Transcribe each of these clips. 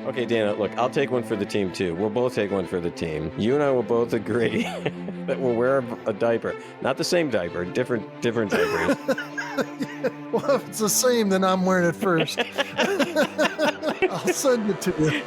Okay, Dana, look, I'll take one for the team, too. We'll both take one for the team. You and I will both agree that we'll wear a diaper. Not the same diaper, different diapers. Well, if it's the same, then I'm wearing it first. I'll send it to you.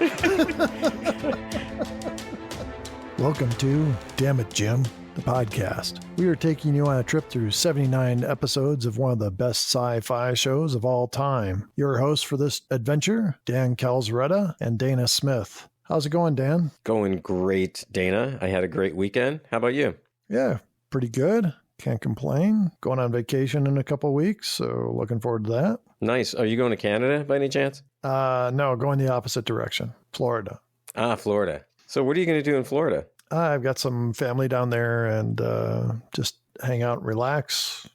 Welcome to Damn It, Jim, the podcast. We are taking you on a trip through 79 episodes of one of the best sci-fi shows of all time. Your hosts for this adventure, Dan Calzaretta and Dana Smith. How's it going, Dan? Going great, Dana. I had a great weekend. How about you? Yeah, pretty good. Can't complain. Going on vacation in a couple of weeks, so looking forward to that. Nice. Are you going to Canada by any chance? No, going the opposite direction. Florida. Ah, Florida. So what are you going to do in Florida? I've got some family down there and just hang out and relax,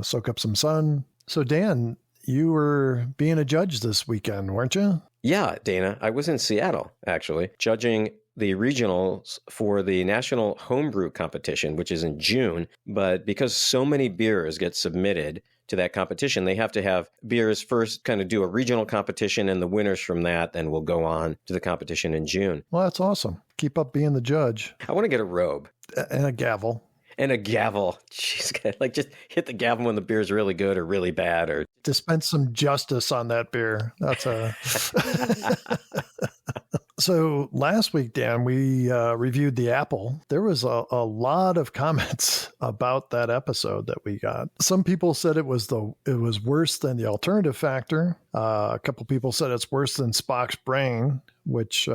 soak up some sun. So, Dan, you were being a judge this weekend, weren't you? Yeah, Dana. I was in Seattle, actually, judging the regionals for the National Homebrew Competition, which is in June. But because so many beers get submitted to that competition, they have to have beers first kind of do a regional competition, and the winners from that then will go on to the competition in June. Well, that's awesome. Keep up being the judge. I want to get a robe. And a gavel. And a gavel. Jeez, like just hit the gavel when the beer's really good or really bad. Or dispense some justice on that beer. That's a... So last week, Dan, we reviewed the Apple. There was a lot of comments about that episode that we got. Some people said it was worse than the Alternative Factor. A couple people said it's worse than Spock's brain, which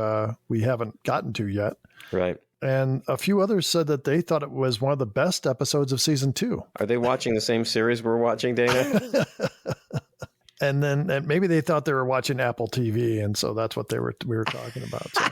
we haven't gotten to yet. Right. And a few others said that they thought it was one of the best episodes of season 2. Are they watching the same series we're watching, Dana? And then maybe they thought they were watching Apple TV, and so that's what we were talking about. So.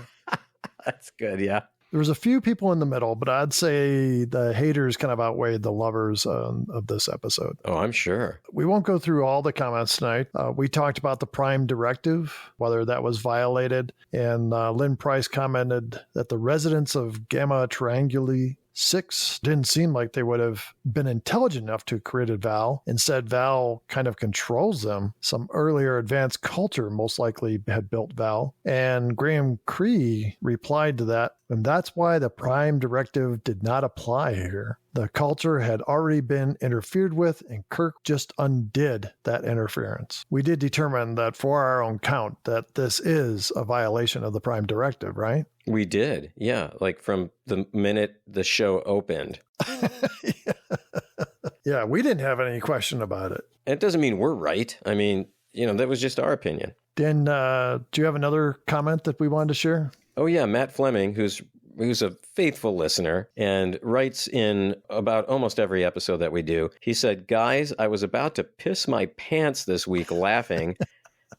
That's good, yeah. There was a few people in the middle, but I'd say the haters kind of outweighed the lovers of this episode. Oh, I'm sure. We won't go through all the comments tonight. We talked about the Prime Directive, whether that was violated, and Lynn Price commented that the residents of Gamma Trianguli 6 didn't seem like they would have been intelligent enough to have created Val. Instead, Val kind of controls them. Some earlier advanced culture most likely had built Val. And Graham Cree replied to that, and that's why the Prime Directive did not apply here. The culture had already been interfered with, and Kirk just undid that interference. We did determine that for our own count that this is a violation of the Prime Directive, right? We did, yeah. Like from the minute the show opened. Yeah, we didn't have any question about it. It doesn't mean we're right. I mean, that was just our opinion. Dan, do you have another comment that we wanted to share? Oh, yeah. Matt Fleming, who's a faithful listener and writes in about almost every episode that we do. He said, guys, I was about to piss my pants this week laughing.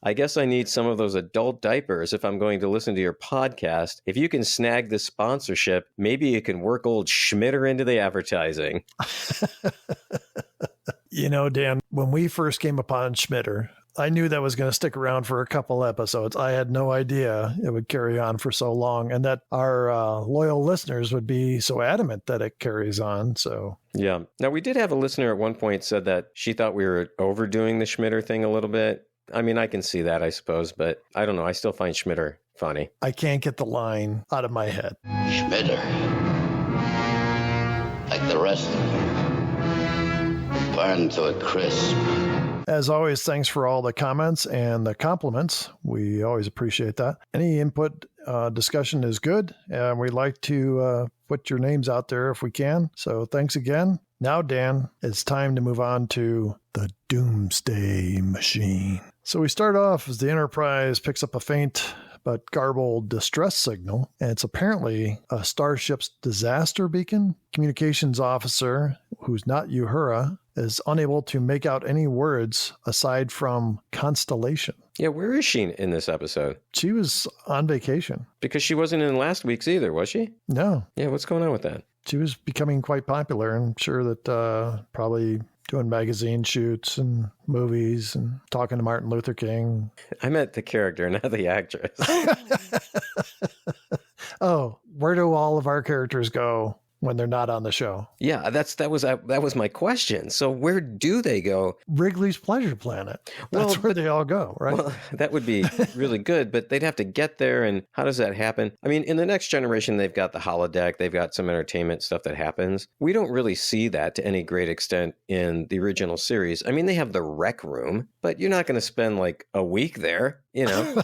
I guess I need some of those adult diapers if I'm going to listen to your podcast. If you can snag this sponsorship, maybe you can work old Schmitter into the advertising. Dan, when we first came upon Schmitter, I knew that was going to stick around for a couple episodes. I had no idea it would carry on for so long, and that our loyal listeners would be so adamant that it carries on. So yeah. Now, we did have a listener at one point said that she thought we were overdoing the Schmitter thing a little bit. I mean, I can see that, I suppose, but I don't know. I still find Schmitter funny. I can't get the line out of my head. Schmitter, like the rest of them, burned to a crisp. As always, thanks for all the comments and the compliments. We always appreciate that. Any input, discussion is good, and we'd like to put your names out there if we can. So thanks again. Now, Dan, it's time to move on to the Doomsday Machine. So we start off as the Enterprise picks up a faint but garbled distress signal, and it's apparently a starship's disaster beacon. Communications officer, who's not Uhura, is unable to make out any words aside from constellation. Yeah, where is she in this episode? She was on vacation. Because she wasn't in last week's either, was she? No. Yeah, what's going on with that? She was becoming quite popular, and I'm sure that probably doing magazine shoots and movies and talking to Martin Luther King. I meant the character, not the actress. Oh, where do all of our characters go? when they're not on the show. Yeah, that was my question. So where do they go? Wrigley's Pleasure Planet. That's where they all go, right? Well, that would be really good, but they'd have to get there, and how does that happen? I mean, in the next generation, they've got the holodeck, they've got some entertainment stuff that happens. We don't really see that to any great extent in the original series. I mean, they have the rec room, but you're not going to spend like a week there, you know?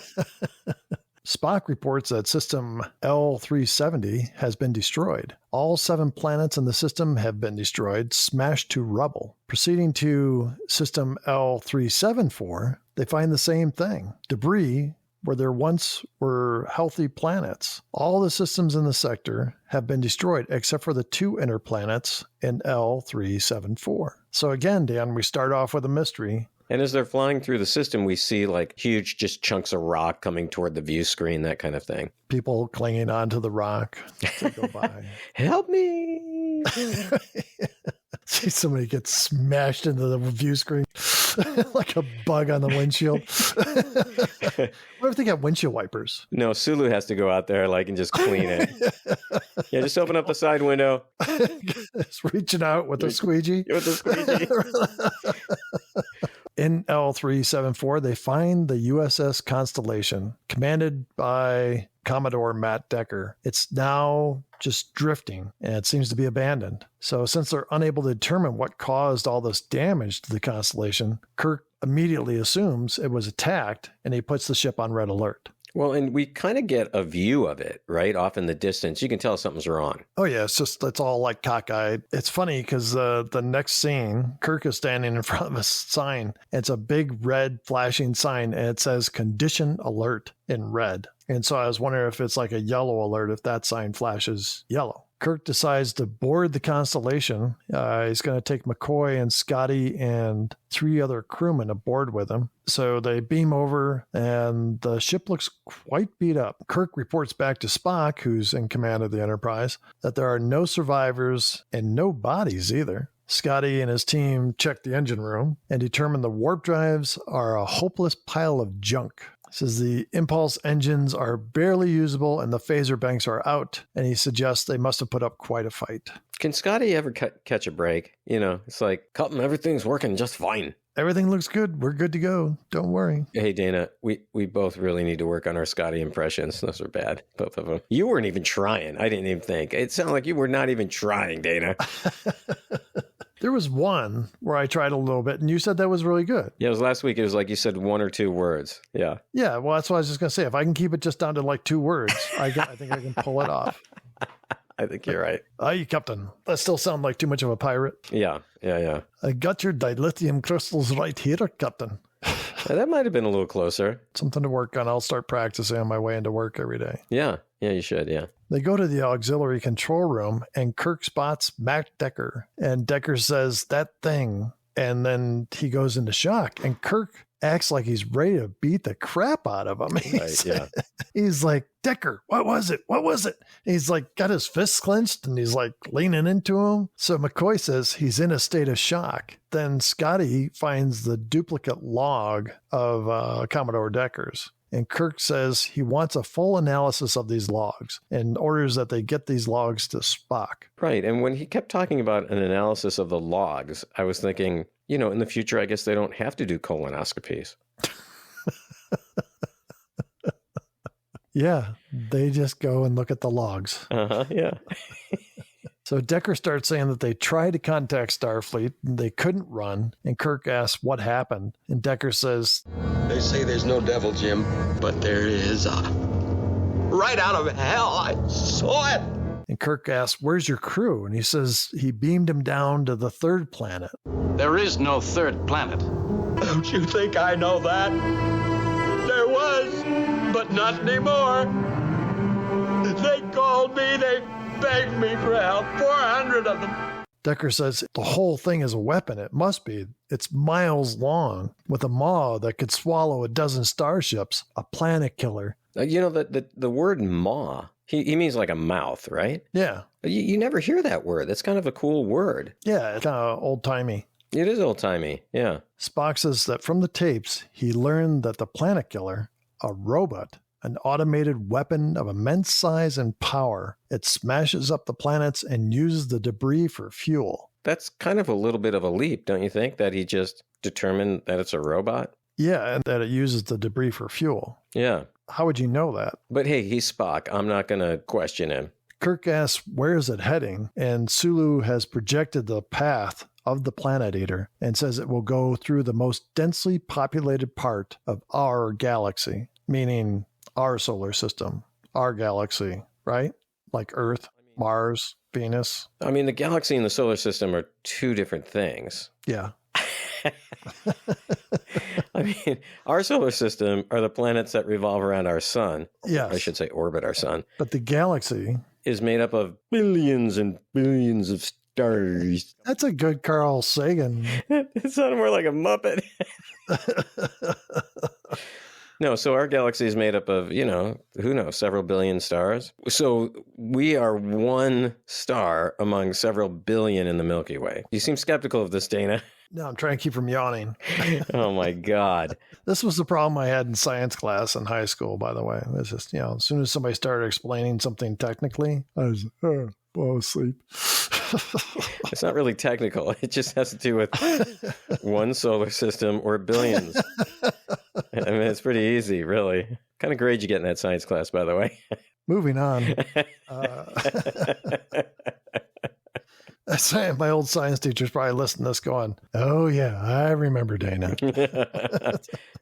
Spock reports that system L370 has been destroyed. All 7 planets in the system have been destroyed, smashed to rubble. Proceeding to system L374, they find the same thing. Debris where there once were healthy planets. All the systems in the sector have been destroyed except for the 2 inner planets in L374. So again, Dan, we start off with a mystery. And as they're flying through the system, we see like huge just chunks of rock coming toward the view screen, that kind of thing. People clinging onto the rock to go by. Help me! See somebody get smashed into the view screen like a bug on the windshield. What if they got windshield wipers? No, Sulu has to go out there and just clean it. Yeah, just open up the side window. Just reaching out with a squeegee. With a squeegee. In L374, they find the USS Constellation, commanded by Commodore Matt Decker. It's now just drifting, and it seems to be abandoned. So since they're unable to determine what caused all this damage to the Constellation, Kirk immediately assumes it was attacked, and he puts the ship on red alert. Well, and we kind of get a view of it, right? Off in the distance. You can tell something's wrong. Oh, yeah. It's all like cockeyed. It's funny because the next scene, Kirk is standing in front of a sign. It's a big red flashing sign, and it says condition alert in red. And so I was wondering if it's like a yellow alert, if that sign flashes yellow. Kirk decides to board the Constellation. He's going to take McCoy and Scotty and 3 other crewmen aboard with him. So they beam over, and the ship looks quite beat up. Kirk reports back to Spock, who's in command of the Enterprise, that there are no survivors and no bodies either. Scotty and his team check the engine room and determine the warp drives are a hopeless pile of junk. Says the impulse engines are barely usable and the phaser banks are out, and he suggests they must have put up quite a fight. Can Scotty ever catch a break? You know, it's like, Captain, everything's working just fine. Everything looks good. We're good to go. Don't worry. Hey, Dana, we both really need to work on our Scotty impressions. Those are bad, both of them. You weren't even trying. I didn't even think. It sounded like you were not even trying, Dana. There was one where I tried a little bit, and you said that was really good. Yeah, it was last week. It was like you said 1 or 2 words. Yeah. Yeah, well, that's what I was just going to say. If I can keep it just down to like 2 words, I think I can pull it off. I think you're right. Aye, Captain. That still sounds like too much of a pirate. Yeah. I got your dilithium crystals right here, Captain. That might have been a little closer. Something to work on. I'll start practicing on my way into work every day. Yeah, you should, yeah. They go to the auxiliary control room, and Kirk spots Matt Decker. And Decker says, that thing. And then he goes into shock. And Kirk acts like he's ready to beat the crap out of him. Right, yeah. He's like, Decker, what was it? What was it? And he's like, got his fists clenched, and he's like leaning into him. So McCoy says he's in a state of shock. Then Scotty finds the duplicate log of Commodore Decker's. And Kirk says he wants a full analysis of these logs and orders that they get these logs to Spock. Right. And when he kept talking about an analysis of the logs, I was thinking, in the future, I guess they don't have to do colonoscopies. Yeah, they just go and look at the logs. Yeah. So Decker starts saying that they tried to contact Starfleet and they couldn't run. And Kirk asks what happened. And Decker says, they say there's no devil, Jim, but there is right out of hell. I saw it. And Kirk asks, where's your crew? And he says he beamed him down to the 3rd planet. There is no 3rd planet. Don't you think I know that? There was, but not anymore. They called me, they begged me for help, 400 of them. Decker says the whole thing is a weapon. It must be. It's miles long with a maw that could swallow a dozen starships, a planet killer. The word maw, he means like a mouth, right? Yeah. You never hear that word. That's kind of a cool word. Yeah, it's kind of old-timey. It is old-timey, yeah. Spock says that from the tapes, he learned that the planet killer, a robot, an automated weapon of immense size and power. It smashes up the planets and uses the debris for fuel. That's kind of a little bit of a leap, don't you think, that he just determined that it's a robot? Yeah, and that it uses the debris for fuel. Yeah. How would you know that? But hey, he's Spock. I'm not going to question him. Kirk asks, where is it heading? And Sulu has projected the path of the Planet Eater and says it will go through the most densely populated part of our galaxy, meaning our solar system, our galaxy, right? Like Earth, Mars, Venus. I mean, the galaxy and the solar system are two different things. Yeah. I mean, our solar system are the planets that revolve around our sun. Yes. I should say orbit our sun. But the galaxy is made up of billions and billions of stars. That's a good Carl Sagan. It sounded more like a Muppet. No, so our galaxy is made up of, who knows, several billion stars. So we are one star among several billion in the Milky Way. You seem skeptical of this, Dana. No, I'm trying to keep from yawning. Oh, my God. This was the problem I had in science class in high school, by the way. It's just, as soon as somebody started explaining something technically, I was, fall asleep. It's not really technical. It just has to do with one solar system or billions. I mean, it's pretty easy, really. What kind of grade you get in that science class, by the way? Moving on. My old science teacher's probably listening to this going, oh, yeah, I remember Dana.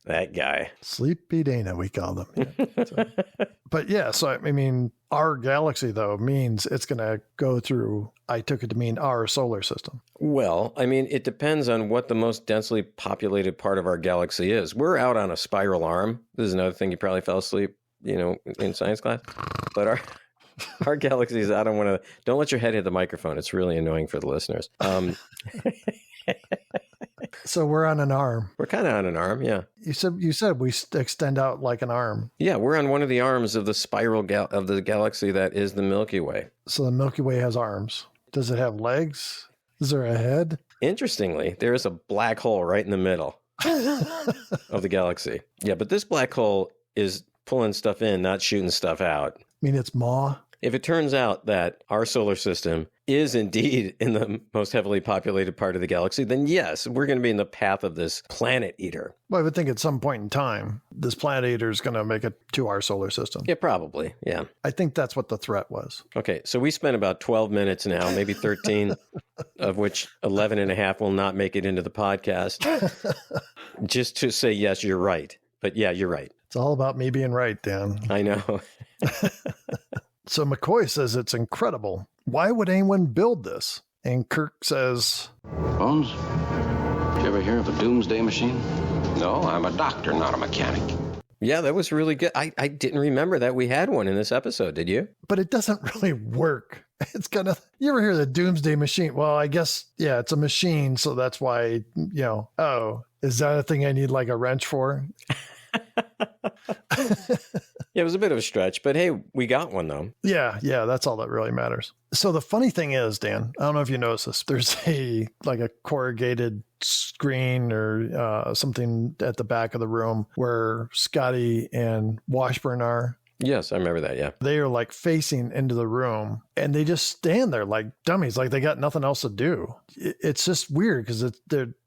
That guy. Sleepy Dana, we call them. Yeah. But yeah, so I mean, our galaxy, though, means it's going to go through, I took it to mean our solar system. Well, I mean, it depends on what the most densely populated part of our galaxy is. We're out on a spiral arm. This is another thing you probably fell asleep, in science class. But our galaxies, don't let your head hit the microphone. It's really annoying for the listeners. So we're on an arm. We're kind of on an arm, yeah. You said we extend out like an arm. Yeah, we're on one of the arms of the spiral of the galaxy that is the Milky Way. So the Milky Way has arms. Does it have legs? Is there a head? Interestingly, there is a black hole right in the middle of the galaxy. Yeah, but this black hole is pulling stuff in, not shooting stuff out. I mean, it's maw. If it turns out that our solar system is indeed in the most heavily populated part of the galaxy, then yes, we're going to be in the path of this planet eater. Well, I would think at some point in time, this planet eater is going to make it to our solar system. Yeah, probably. Yeah. I think that's what the threat was. Okay, so we spent about 12 minutes now, maybe 13, of which 11 and a half will not make it into the podcast, just to say, yes, you're right. But yeah, you're right. It's all about me being right, Dan. I know. So McCoy says it's incredible. Why would anyone build this? And Kirk says, Bones, did you ever hear of a Doomsday Machine? No, I'm a doctor, not a mechanic. Yeah, that was really good. I didn't remember that we had one in this episode, did you? But it doesn't really work. It's kind of, you ever hear the Doomsday Machine? Well, I guess, yeah, it's a machine, so that's why, is that a thing I need like a wrench for? Yeah, it was a bit of a stretch, but hey, we got one though. Yeah, that's all that really matters. So the funny thing is, Dan, I don't know if you noticed this, there's a corrugated screen or something at the back of the room where Scotty and Washburn are. Yes, I remember that, yeah. They are like facing into the room and they just stand there like dummies, like they got nothing else to do. It's just weird because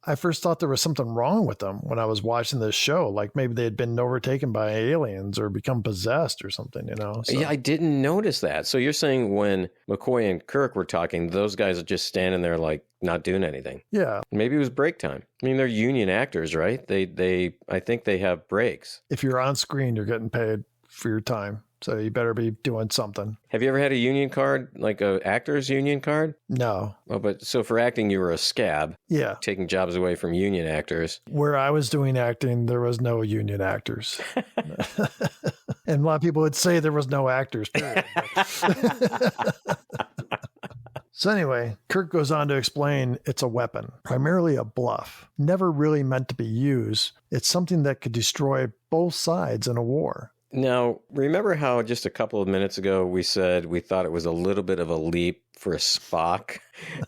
I first thought there was something wrong with them when I was watching this show. Like maybe they had been overtaken by aliens or become possessed or something, So. Yeah, I didn't notice that. So you're saying when McCoy and Kirk were talking, those guys are just standing there like not doing anything. Yeah. Maybe it was break time. I mean, they're union actors, right? I think they have breaks. If you're on screen, you're getting paid for your time. So you better be doing something. Have you ever had a union card, like a actor's union card? No. Oh, but so for acting, you were a scab. Yeah. Taking jobs away from union actors. Where I was doing acting, there was no union actors. And a lot of people would say there was no actors, period. So anyway, Kirk goes on to explain it's a weapon, primarily a bluff, never really meant to be used. It's something that could destroy both sides in a war. Now, remember how just a couple of minutes ago we said we thought it was a little bit of a leap for Spock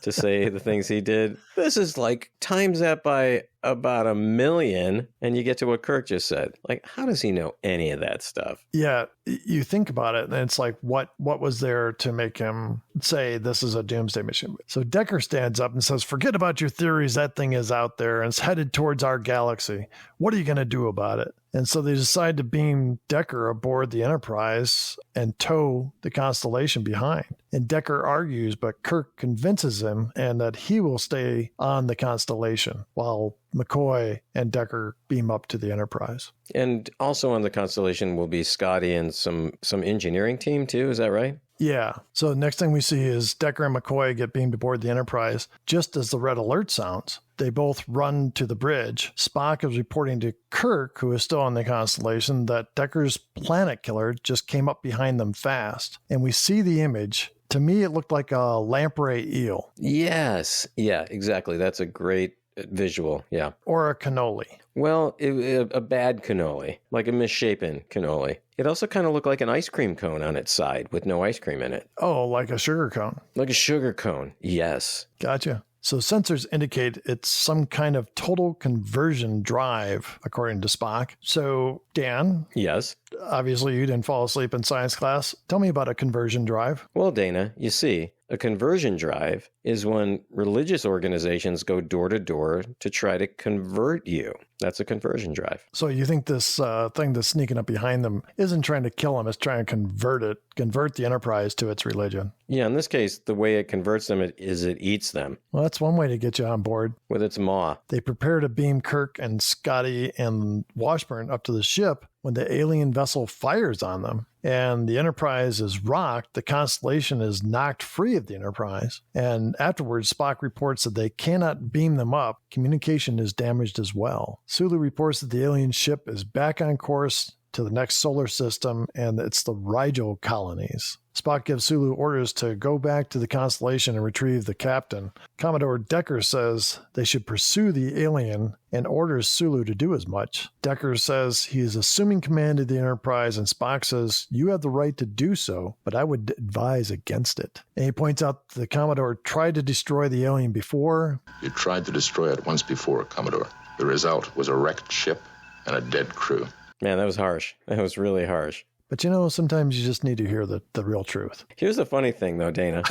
to say the things he did? This is like times that by about 1 million, and you get to what Kirk just said. Like, how does he know any of that stuff? Yeah, you think about it, and it's like, what was there to make him say this is a doomsday machine? So Decker stands up and says, forget about your theories. That thing is out there, and it's headed towards our galaxy. What are you going to do about it? And so they decide to beam Decker aboard the Enterprise and tow the Constellation behind. And Decker argues, but Kirk convinces him and that he will stay on the Constellation while McCoy and Decker beam up to the Enterprise. And also on the Constellation will be Scotty and some engineering team too. Is that right? Yeah. So the next thing we see is Decker and McCoy get beamed aboard the Enterprise just as the red alert sounds. They both run to the bridge. Spock is reporting to Kirk, who is still on the Constellation, that Decker's planet killer just came up behind them fast. And we see the image. To me, it looked like a lamprey eel. Yes. Yeah, exactly. That's a great visual. Yeah. Or a cannoli. Well, a bad cannoli, like a misshapen cannoli. It also kind of looked like an ice cream cone on its side with no ice cream in it. Oh, like a sugar cone. Like a sugar cone. Yes. Gotcha. So sensors indicate it's some kind of total conversion drive, according to Spock. So, Dan? Yes? Obviously, you didn't fall asleep in science class. Tell me about a conversion drive. Well, Dana, you see, a conversion drive is when religious organizations go door to door to try to convert you. That's a conversion drive. So you think this thing that's sneaking up behind them isn't trying to kill them, it's trying to convert the Enterprise to its religion. Yeah, in this case, the way it converts them is it eats them. Well, that's one way to get you on board. With its maw. They prepare to beam Kirk and Scotty and Washburn up to the ship when the alien vessel fires on them. And the Enterprise is rocked. The Constellation is knocked free of the Enterprise. And afterwards, Spock reports that they cannot beam them up. Communication is damaged as well. Sulu reports that the alien ship is back on course to the next solar system, and it's the Rigel colonies. Spock gives Sulu orders to go back to the Constellation and retrieve the captain. Commodore Decker says they should pursue the alien and orders Sulu to do as much. Decker says he is assuming command of the Enterprise, and Spock says, you have the right to do so, but I would advise against it. And he points out the Commodore tried to destroy the alien before. You tried to destroy it once before, Commodore. The result was a wrecked ship and a dead crew. Man, that was harsh. That was really harsh. But you know, sometimes you just need to hear the real truth. Here's the funny thing, though, Dana.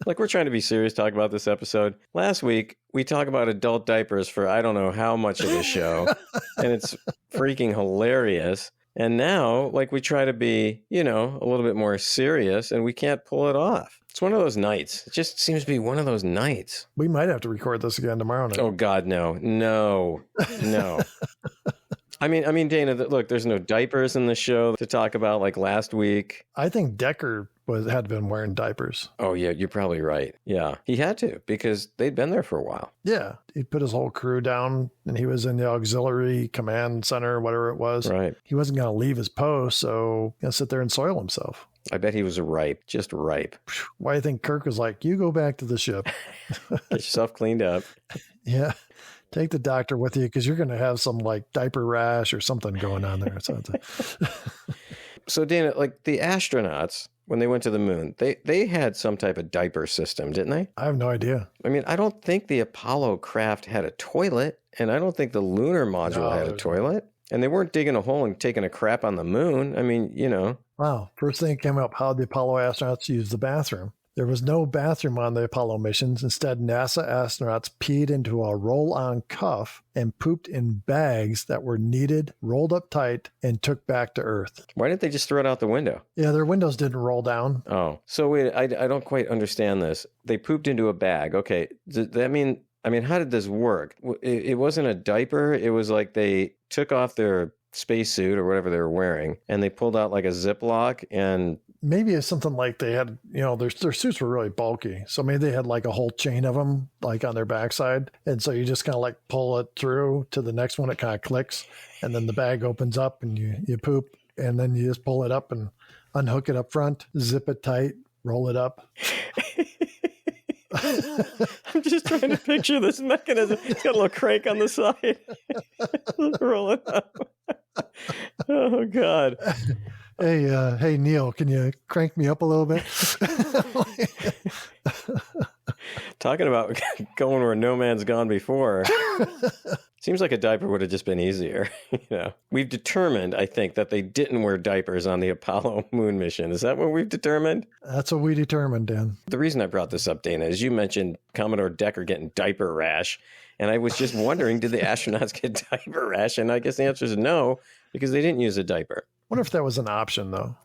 Like, we're trying to be serious talking about this episode. Last week, we talk about adult diapers for I don't know how much of the show, and it's freaking hilarious. And now, like, we try to be, a little bit more serious, and we can't pull it off. It's one of those nights. It just seems to be one of those nights. We might have to record this again tomorrow night. Oh, God, no. No. I mean, Dana, look, there's no diapers in the show to talk about like last week. I think Decker had been wearing diapers. Oh, yeah, you're probably right. Yeah, he had to because they'd been there for a while. Yeah, he put his whole crew down and he was in the auxiliary command center, whatever it was. Right. He wasn't going to leave his post, so he's going to sit there and soil himself. I bet he was ripe, just ripe. Why do you think Kirk was like, you go back to the ship. Get yourself cleaned up. Yeah. Take the doctor with you because you're going to have some like diaper rash or something going on there. So Dana, like the astronauts, when they went to the moon, they had some type of diaper system, didn't they? I have no idea. I mean, I don't think the Apollo craft had a toilet, and I don't think the lunar module had a toilet. And they weren't digging a hole and taking a crap on the moon. I mean, Wow. First thing that came up, how the Apollo astronauts used the bathroom. There was no bathroom on the Apollo missions. Instead, NASA astronauts peed into a roll-on cuff and pooped in bags that were kneaded, rolled up tight, and took back to Earth. Why didn't they just throw it out the window? Yeah, their windows didn't roll down. Oh, so wait, I don't quite understand this. They pooped into a bag. Okay, does that mean, how did this work? It wasn't a diaper. It was like they took off their spacesuit or whatever they were wearing, and they pulled out like a Ziploc and... Maybe it's something like they had, their suits were really bulky. So maybe they had like a whole chain of them like on their backside. And so you just kind of like pull it through to the next one. It kind of clicks and then the bag opens up and you poop and then you just pull it up and unhook it up front, zip it tight, roll it up. I'm just trying to picture this mechanism. It's got a little crank on the side. Roll it up. Oh, God. Hey, Neil, can you crank me up a little bit? Talking about going where no man's gone before. Seems like a diaper would have just been easier. We've determined, I think, that they didn't wear diapers on the Apollo moon mission. Is that what we've determined? That's what we determined, Dan. The reason I brought this up, Dana, is you mentioned Commodore Decker getting diaper rash. And I was just wondering, did the astronauts get diaper rash? And I guess the answer is no, because they didn't use a diaper. I wonder if that was an option, though.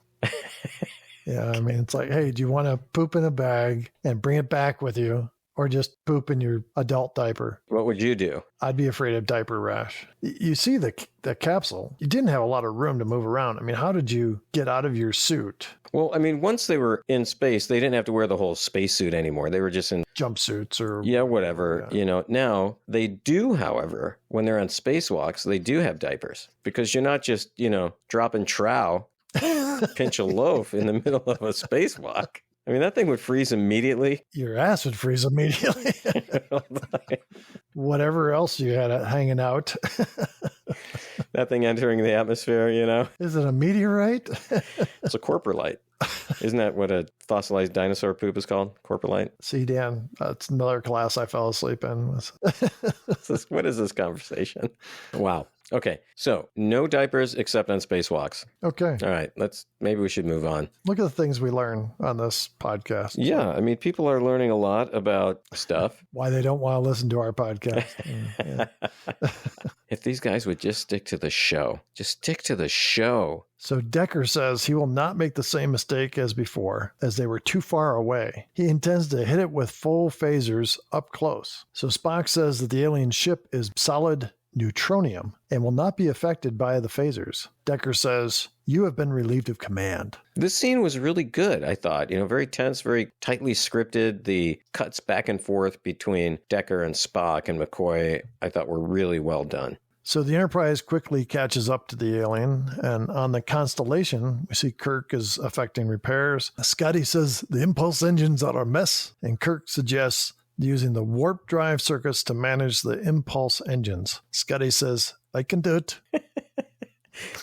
Yeah, I mean, it's like, hey, do you want to poop in a bag and bring it back with you? Or just poop in your adult diaper? What would you do? I'd be afraid of diaper rash. You see the capsule, you didn't have a lot of room to move around. I mean, how did you get out of your suit? Well, I mean, once they were in space, they didn't have to wear the whole spacesuit anymore. They were just in jumpsuits or... Yeah, whatever. Yeah. Now, they do, however, when they're on spacewalks, they do have diapers. Because you're not just, dropping trow, pinch a loaf in the middle of a spacewalk. I mean, that thing would freeze immediately. Your ass would freeze immediately. Whatever else you had hanging out. That thing entering the atmosphere, Is it a meteorite? It's a corporalite. Isn't that what a fossilized dinosaur poop is called? Corporalite? See, Dan, that's another class I fell asleep in. What is this conversation? Wow. Okay, so no diapers except on spacewalks. Okay. All right, maybe we should move on. Look at the things we learn on this podcast. Yeah, I mean, people are learning a lot about stuff. Why they don't want to listen to our podcast. If these guys would just stick to the show. Just stick to the show. So Decker says he will not make the same mistake as before, as they were too far away. He intends to hit it with full phasers up close. So Spock says that the alien ship is solid neutronium and will not be affected by the phasers. Decker says, "You have been relieved of command." This scene was really good, I thought. Very tense, very tightly scripted. The cuts back and forth between Decker and Spock and McCoy, I thought were really well done. So the Enterprise quickly catches up to the alien, and on the Constellation, we see Kirk is effecting repairs. Scotty says the impulse engines are a mess, and Kirk suggests using the warp drive circuits to manage the impulse engines. Scotty says, "I can do it."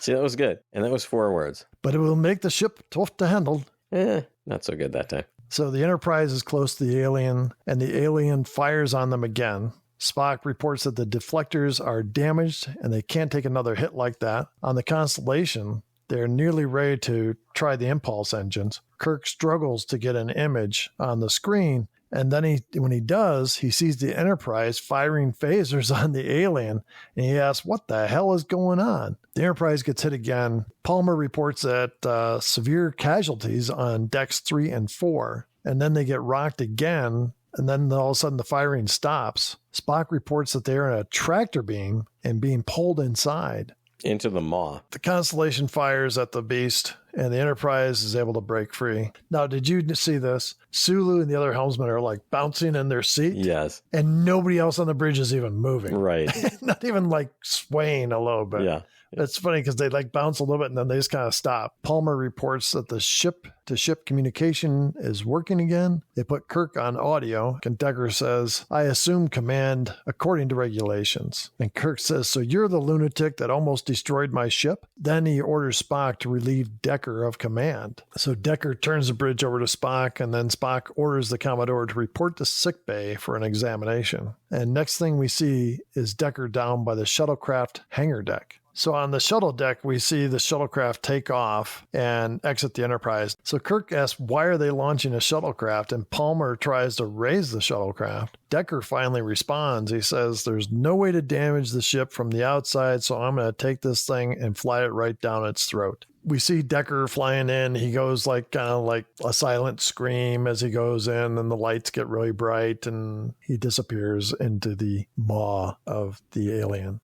See, that was good. And that was 4 words. "But it will make the ship tough to handle." Not so good that time. So the Enterprise is close to the alien, and the alien fires on them again. Spock reports that the deflectors are damaged, and they can't take another hit like that. On the Constellation, they're nearly ready to try the impulse engines. Kirk struggles to get an image on the screen, and then when he does, he sees the Enterprise firing phasers on the alien, and he asks, what the hell is going on? The Enterprise gets hit again. Palmer reports that severe casualties on decks 3 and 4, and then they get rocked again, and then all of a sudden the firing stops. Spock reports that they're in a tractor beam and being pulled inside. Into the maw. The Constellation fires at the beast, and the Enterprise is able to break free. Now, did you see this? Sulu and the other helmsmen are like bouncing in their seat. Yes. And nobody else on the bridge is even moving. Right. Not even like swaying a little bit. Yeah. It's funny because they like bounce a little bit and then they just kind of stop. Palmer reports that the ship-to-ship communication is working again. They put Kirk on audio. And Decker says, "I assume command according to regulations." And Kirk says, "So you're the lunatic that almost destroyed my ship?" Then he orders Spock to relieve Decker of command. So Decker turns the bridge over to Spock, and then Spock orders the Commodore to report to sickbay for an examination. And next thing we see is Decker down by the shuttlecraft hangar deck. So on the shuttle deck, we see the shuttlecraft take off and exit the Enterprise. So Kirk asks, why are they launching a shuttlecraft? And Palmer tries to raise the shuttlecraft. Decker finally responds. He says, "There's no way to damage the ship from the outside, so I'm going to take this thing and fly it right down its throat." We see Decker flying in. He goes like kind of like a silent scream as he goes in, and the lights get really bright, and he disappears into the maw of the alien.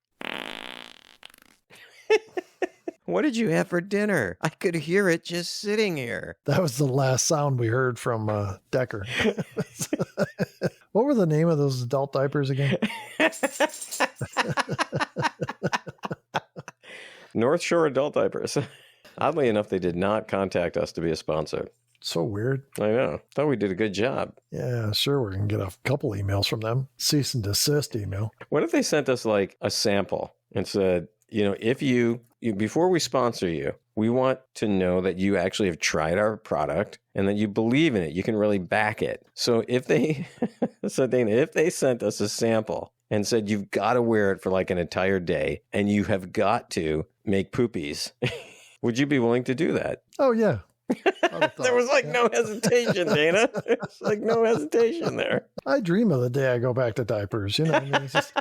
What did you have for dinner? I could hear it just sitting here. That was the last sound we heard from Decker. What were the name of those adult diapers again? North Shore Adult Diapers. Oddly enough, they did not contact us to be a sponsor. So weird. I know. Thought we did a good job. Yeah, sure. We're going to get a couple emails from them. Cease and desist email. What if they sent us like a sample and said, if you before we sponsor you, we want to know that you actually have tried our product and that you believe in it. You can really back it. So if they, so Dana, if they sent us a sample and said, you've got to wear it for like an entire day and you have got to make poopies, would you be willing to do that? Oh, yeah. There was like no hesitation, Dana. There's like no hesitation there. I dream of the day I go back to diapers. You know what I mean? It's just...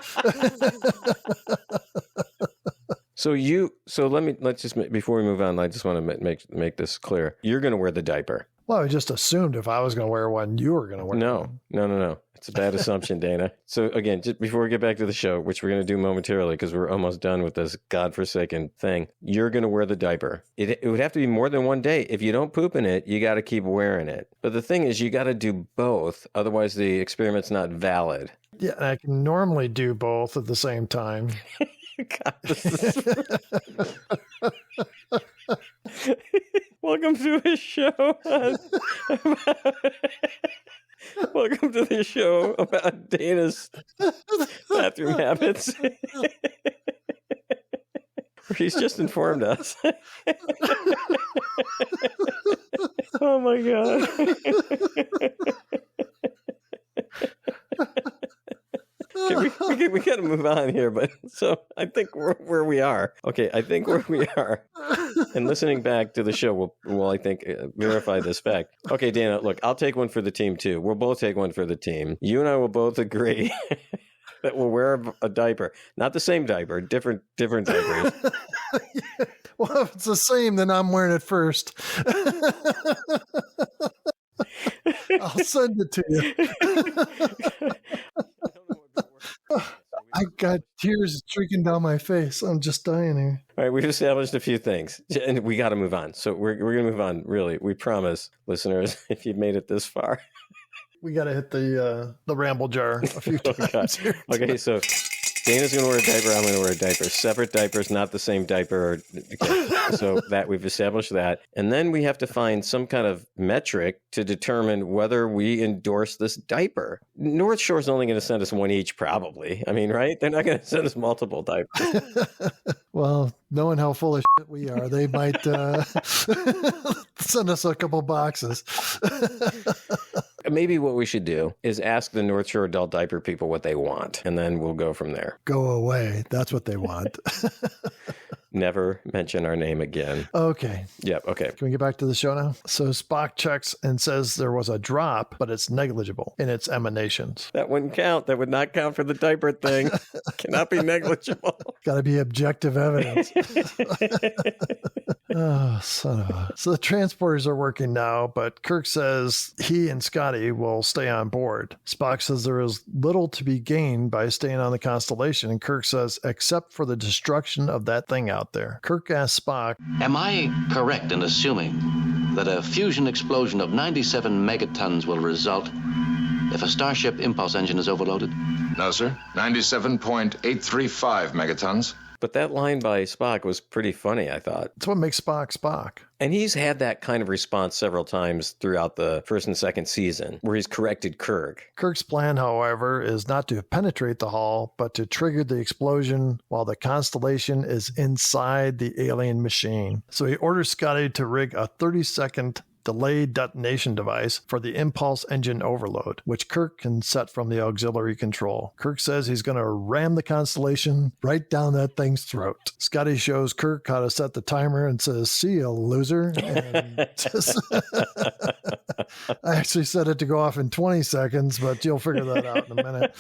let's just, before we move on, I just want to make this clear. You're going to wear the diaper. Well, I just assumed if I was going to wear one, you were going to wear one. No. It's a bad assumption, Dana. So again, just before we get back to the show, which we're going to do momentarily because we're almost done with this godforsaken thing, you're going to wear the diaper. It would have to be more than one day. If you don't poop in it, you got to keep wearing it. But the thing is, you got to do both. Otherwise, the experiment's not valid. Yeah, I can normally do both at the same time. God, this is... Welcome to a show. Welcome to the show about Dana's bathroom habits. He's just informed us. Oh my God. We got to move on here, but so I think we're where we are. Okay, I think where we are. And listening back to the show will I think, verify this fact. Okay, Dana, look, I'll take one for the team too. We'll both take one for the team. You and I will both agree that we'll wear a diaper. Not the same diaper, different diapers. Yeah. Well, if it's the same, then I'm wearing it first. I'll send it to you. I got tears streaking down my face. I'm just dying here. All right, we've established a few things, and we got to move on. So we're going to move on, really. We promise, listeners, if you've made it this far. We got to hit the ramble jar a few times. Okay, so Dana's going to wear a diaper. I'm going to wear a diaper. Separate diapers, not the same diaper. Okay. So that we've established that. And then we have to find some kind of metric to determine whether we endorse this diaper. North Shore's only going to send us one each, probably. I mean, right? They're not going to send us multiple diapers. Well, knowing how full of shit we are, they might send us a couple boxes. Maybe what we should do is ask the North Shore adult diaper people what they want, and then we'll go from there. Go away. That's what they want. Never mention our name again. Okay. Yep. Okay. Can we get back to the show now? So Spock checks and says there was a drop, but it's negligible in its emanations. That wouldn't count. That would not count for the diaper thing. Cannot be negligible. Got to be objective evidence. Oh, son of a... So the transporters are working now, but Kirk says he and Scotty will stay on board. Spock says there is little to be gained by staying on the Constellation, and Kirk says, except for the destruction of that thing out there. Kirk asks Spock, Am I correct in assuming that a fusion explosion of 97 megatons will result if a Starship impulse engine is overloaded? No, sir. 97.835 megatons. But that line by Spock was pretty funny, I thought. it's what makes Spock Spock. And he's had that kind of response several times throughout the first and second season, where he's corrected Kirk. Kirk's plan, however, is not to penetrate the hull, but to trigger the explosion while the Constellation is inside the alien machine. So he orders Scotty to rig a 30-second delayed detonation device for the impulse engine overload, which Kirk can set from the auxiliary control. Kirk says he's going to ram the Constellation right down that thing's throat. Scotty shows Kirk how to set the timer and says, "See you, loser." And I actually set it to go off in 20 seconds, but you'll figure that out in a minute.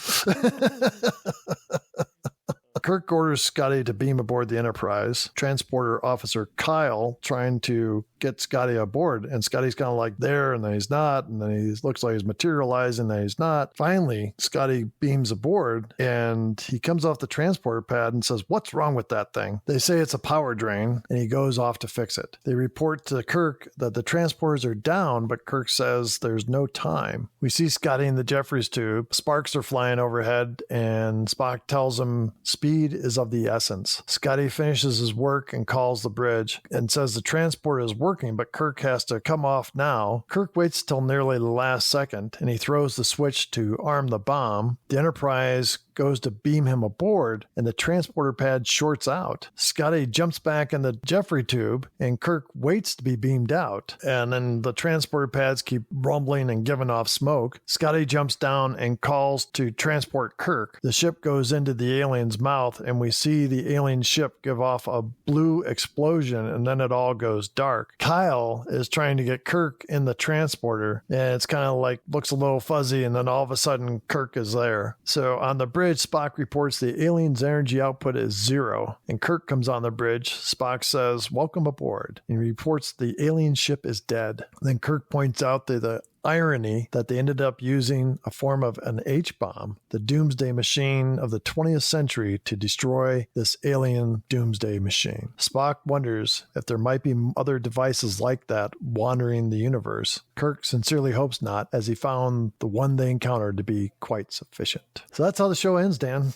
Kirk orders Scotty to beam aboard the Enterprise. Transporter Officer Kyle trying to get Scotty aboard, and Scotty's kind of like there, and then he's not, and then he looks like he's materializing, then he's not. Finally, Scotty beams aboard, and he comes off the transporter pad and says, "What's wrong with that thing?" They say it's a power drain, and he goes off to fix it. They report to Kirk that the transporters are down, but Kirk says there's no time. We see Scotty in the Jeffries tube. Sparks are flying overhead, and Spock tells him speed is of the essence. Scotty finishes his work and calls the bridge and says the transport is working working, but Kirk has to come off now. Kirk waits till nearly the last second, and he throws the switch to arm the bomb. The Enterprise goes to beam him aboard, and the transporter pad shorts out. Scotty jumps back in the Jeffrey tube, and Kirk waits to be beamed out. And then the transporter pads keep rumbling and giving off smoke. Scotty jumps down and calls to transport Kirk. The ship goes into the alien's mouth, and we see the alien ship give off a blue explosion, and then it all goes dark. Kyle is trying to get Kirk in the transporter, and it's kind of like looks a little fuzzy, and then all of a sudden Kirk is there. So on the bridge, Spock reports the alien's energy output is 0, and Kirk comes on the bridge. Spock says, "Welcome aboard," and he reports the alien ship is dead. Then Kirk points out the irony that they ended up using a form of an H-bomb, the Doomsday Machine of the 20th century, to destroy this alien Doomsday Machine. Spock wonders if there might be other devices like that wandering the universe. Kirk sincerely hopes not, as he found the one they encountered to be quite sufficient. So that's how the show ends, Dan.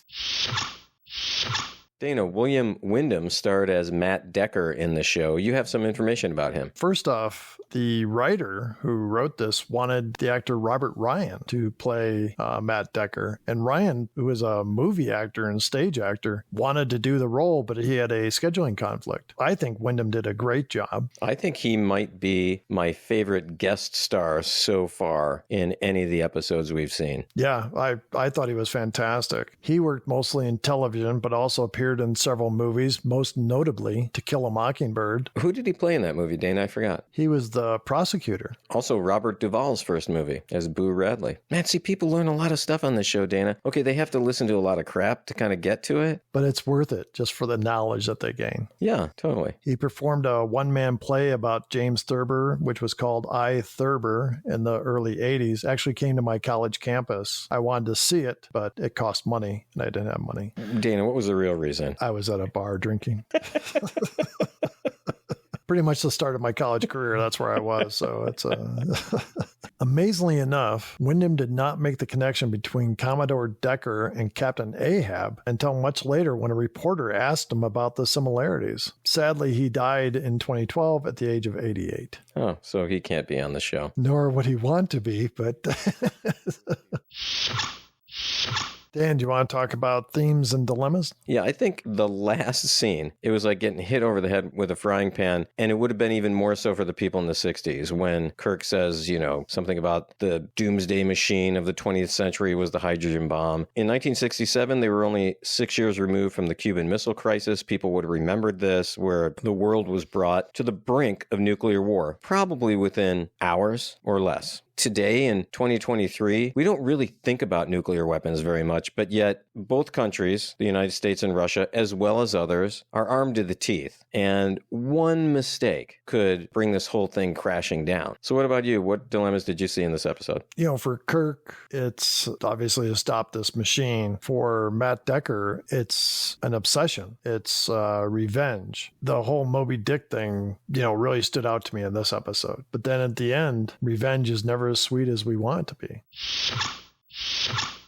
Dana, William Wyndham starred as Matt Decker in the show. You have some information about him. First off, the writer who wrote this wanted the actor Robert Ryan to play Matt Decker. And Ryan, who is a movie actor and stage actor, wanted to do the role, but he had a scheduling conflict. I think Wyndham did a great job. I think he might be my favorite guest star so far in any of the episodes we've seen. Yeah, I thought he was fantastic. He worked mostly in television, but also appeared in several movies, most notably To Kill a Mockingbird. Who did he play in that movie, Dana? I forgot. He was the prosecutor. Also, Robert Duvall's first movie as Boo Radley. Man, see, people learn a lot of stuff on this show, Dana. Okay, they have to listen to a lot of crap to kind of get to it. But it's worth it just for the knowledge that they gain. Yeah, totally. He performed a one-man play about James Thurber, which was called I, Thurber, in the early 80s. Actually came to my college campus. I wanted to see it, but it cost money, and I didn't have money. Dana, what was the real reason? I was at a bar drinking. Pretty much the start of my college career. That's where I was. So it's amazingly enough, Wyndham did not make the connection between Commodore Decker and Captain Ahab until much later when a reporter asked him about the similarities. Sadly, he died in 2012 at the age of 88. Oh, so he can't be on the show. Nor would he want to be, but... Dan, do you want to talk about themes and dilemmas? Yeah, I think the last scene, it was like getting hit over the head with a frying pan, and it would have been even more so for the people in the 60s when Kirk says, you know, something about the Doomsday Machine of the 20th century was the hydrogen bomb. In 1967, they were only 6 years removed from the Cuban Missile Crisis. People would have remembered this, where the world was brought to the brink of nuclear war, probably within hours or less. Today in 2023, we don't really think about nuclear weapons very much, but yet both countries, the United States and Russia, as well as others, are armed to the teeth. And one mistake could bring this whole thing crashing down. So what about you? What dilemmas did you see in this episode? You know, for Kirk, it's obviously to stop this machine. For Matt Decker, it's an obsession. It's revenge. The whole Moby Dick thing, you know, really stood out to me in this episode. But then at the end, revenge is never as sweet as we want it to be.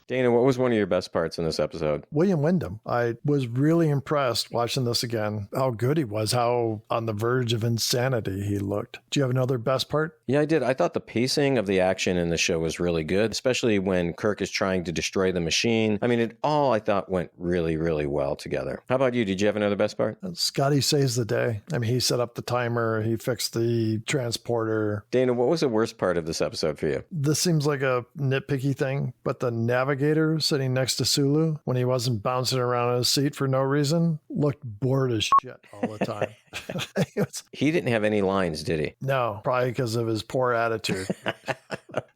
Dana, what was one of your best parts in this episode? William Wyndham. I was really impressed watching this again, how good he was, how on the verge of insanity he looked. Do you have another best part? Yeah, I did. I thought the pacing of the action in the show was really good, especially when Kirk is trying to destroy the machine. I mean, it all, I thought, went really, really well together. How about you? Did you have another best part? Scotty saves the day. I mean, he set up the timer. He fixed the transporter. Dana, what was the worst part of this episode for you? This seems like a nitpicky thing, but the navigator sitting next to Sulu, when he wasn't bouncing around in his seat for no reason, looked bored as shit all the time. He didn't have any lines, did he? No, probably because of his poor attitude.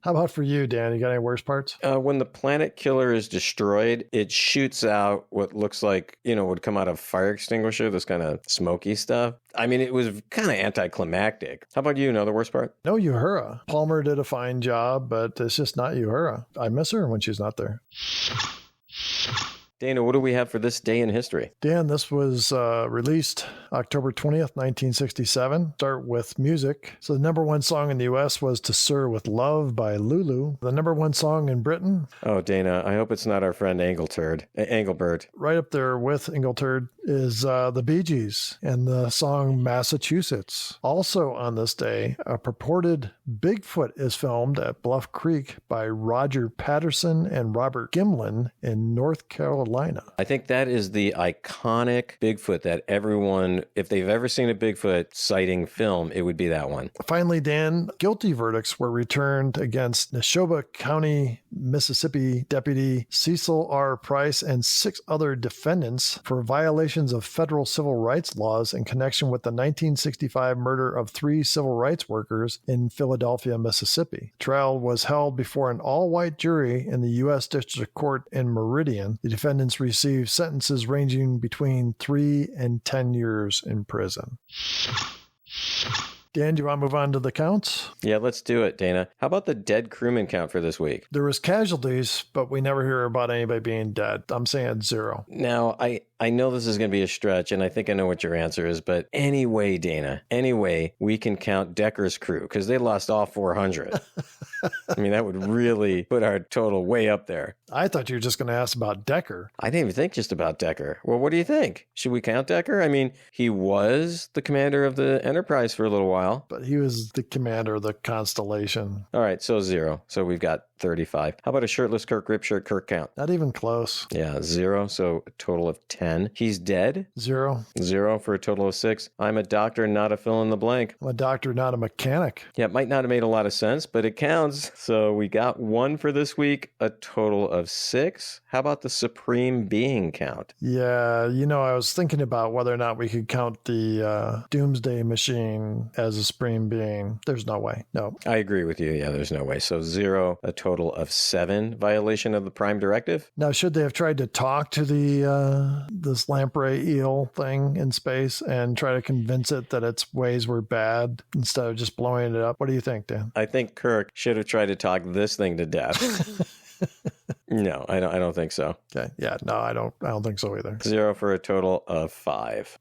How about for you, Dan? You got any worst parts? When the planet killer is destroyed, it shoots out what looks like, you know, would come out of fire extinguisher, this kind of smoky stuff. I mean, it was kind of anticlimactic. How about you? Know the worst part? No, Uhura. Palmer did a fine job, but it's just not Uhura. I miss her when she's not there. Dana, what do we have for this day in history? Dan, this was released October 20th, 1967. Start with music. So the number one song in the U.S. was To Sir with Love by Lulu. The number one song in Britain. Oh, Dana, I hope it's not our friend Engelbert. Right up there with Engelbert is the Bee Gees and the song Massachusetts. Also on this day, a purported Bigfoot is filmed at Bluff Creek by Roger Patterson and Robert Gimlin in North Carolina. I think that is the iconic Bigfoot that everyone, if they've ever seen a Bigfoot sighting film, it would be that one. Finally, Dan, guilty verdicts were returned against Neshoba County, Mississippi Deputy Cecil R. Price and 6 other defendants for violations of federal civil rights laws in connection with the 1965 murder of 3 civil rights workers in Philadelphia, Mississippi. Trial was held before an all-white jury in the U.S. District Court in Meridian. The defendants received sentences ranging between 3 and 10 years in prison. Dan, do you want to move on to the counts? Yeah, let's do it, Dana. How about the dead crewman count for this week? There was casualties, but we never hear about anybody being dead. I'm saying 0. Now, I know this is going to be a stretch, and I think I know what your answer is, but anyway, Dana, we can count Decker's crew, because they lost all 400. I mean, that would really put our total way up there. I thought you were just going to ask about Decker. I didn't even think just about Decker. Well, what do you think? Should we count Decker? I mean, he was the commander of the Enterprise for a little while. But he was the commander of the Constellation. All right, so 0. So we've got 35. How about a shirtless Kirk Ripshirt Kirk count? Not even close. Yeah, 0. So a total of 10. He's dead? 0. 0 for a total of 6. I'm a doctor, not a fill in the blank. I'm a doctor, not a mechanic. Yeah, it might not have made a lot of sense, but it counts. So we got 1 for this week, a total of 6. How about the supreme being count? Yeah, I was thinking about whether or not we could count the Doomsday Machine as a supreme being. There's no way. No. I agree with you. Yeah, there's no way. So 0, a total of 7. Violation of the Prime Directive? Now, should they have tried to talk to the this lamprey eel thing in space and try to convince it that its ways were bad instead of just blowing it up? What do you think, Dan? I think Kirk should have tried to talk this thing to death. No, I don't think so. Okay. Yeah, no, I don't think so either. 0 for a total of 5.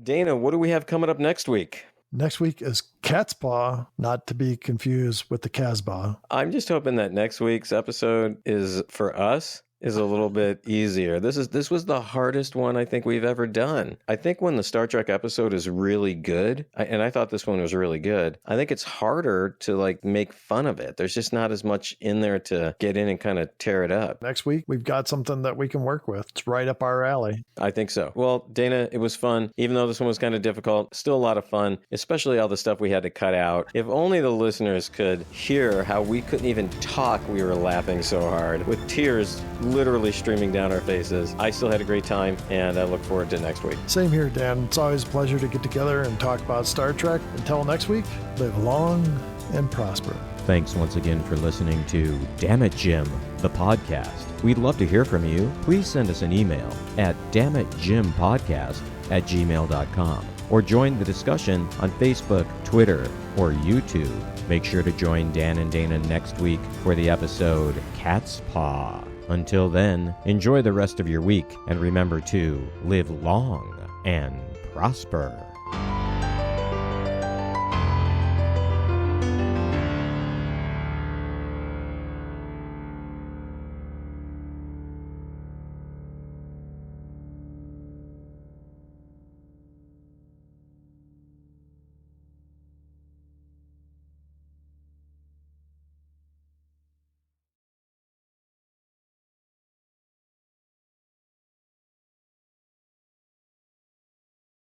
Dana, what do we have coming up next week? Next week is Cat's Paw, not to be confused with the Casbah. I'm just hoping that next week's episode is, for us, is a little bit easier. This was the hardest one I think we've ever done. I think when the Star Trek episode is really good, and I thought this one was really good, I think it's harder to make fun of it. There's just not as much in there to get in and kind of tear it up. Next week, we've got something that we can work with. It's right up our alley. I think so. Well, Dana, it was fun. Even though this one was kind of difficult, still a lot of fun, especially all the stuff we had to cut out. If only the listeners could hear how we couldn't even talk. We were laughing so hard with tears literally streaming down our faces. I still had a great time, and I look forward to next week. Same here, Dan. It's always a pleasure to get together and talk about Star Trek. Until next week, live long and prosper. Thanks once again for listening to Damn It Jim, the podcast. We'd love to hear from you. Please send us an email at dammitjimpodcast@gmail.com or join the discussion on Facebook, Twitter, or YouTube. Make sure to join Dan and Dana next week for the episode Cat's Paw. Until then, enjoy the rest of your week and remember to live long and prosper.